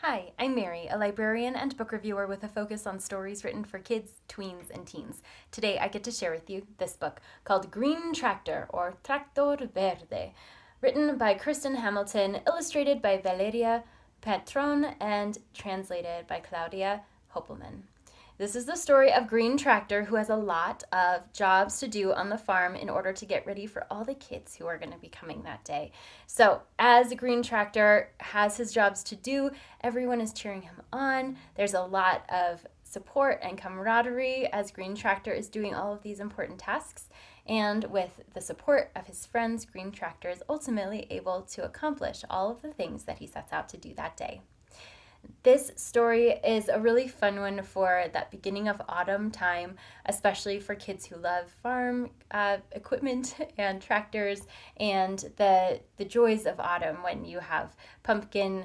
Hi, I'm Mary, a librarian and book reviewer with a focus on stories written for kids, tweens, and teens. Today I get to share with you this book called Green Tractor or Tractor Verde, written by Kristen Hamilton, illustrated by Valeria Patron, and translated by Claudia Hopelman. This is the story of Green Tractor, who has a lot of jobs to do on the farm in order to get ready for all the kids who are going to be coming that day. So, as Green Tractor has his jobs to do, everyone is cheering him on. There's a lot of support and camaraderie as Green Tractor is doing all of these important tasks. And with the support of his friends, Green Tractor is ultimately able to accomplish all of the things that he sets out to do that day. This story is a really fun one for that beginning of autumn time, especially for kids who love farm equipment and tractors and the joys of autumn when you have pumpkin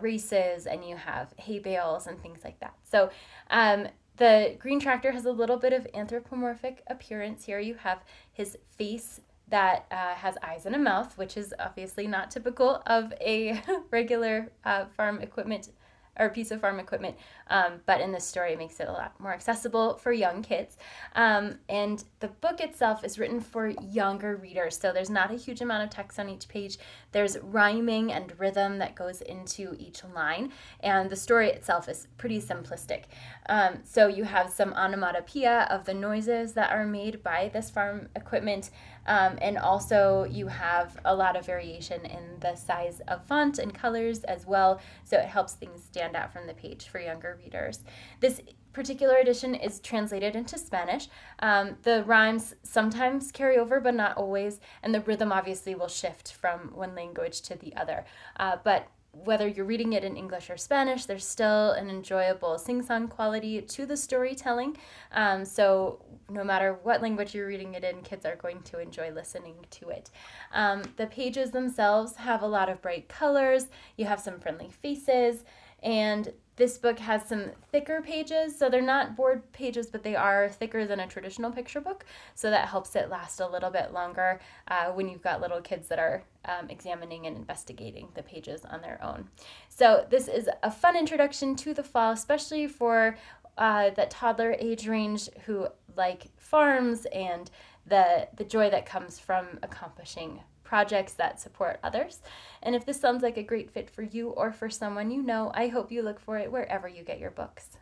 races and you have hay bales and things like that. So the Green Tractor has a little bit of anthropomorphic appearance here. You have his face that has eyes and a mouth, which is obviously not typical of a regular farm equipment or piece of farm equipment, but in this story it makes it a lot more accessible for young kids. And the book itself is written for younger readers, so there's not a huge amount of text on each page. There's rhyming and rhythm that goes into each line, and the story itself is pretty simplistic. So you have some onomatopoeia of the noises that are made by this farm equipment, and also you have a lot of variation in the size of font and colors as well, so it helps things stand out from the page for younger readers. This particular edition is translated into Spanish. The rhymes sometimes carry over, but not always, and the rhythm obviously will shift from one language to the other. But whether you're reading it in English or Spanish, there's still an enjoyable sing-song quality to the storytelling. So no matter what language you're reading it in, kids are going to enjoy listening to it. The pages themselves have a lot of bright colors. You have some friendly faces, and this book has some thicker pages, so they're not board pages, but they are thicker than a traditional picture book, so that helps it last a little bit longer when you've got little kids that are examining and investigating the pages on their own. So this is a fun introduction to the fall, especially for that toddler age range who like farms and the joy that comes from accomplishing projects that support others. And if this sounds like a great fit for you or for someone you know, I hope you look for it wherever you get your books.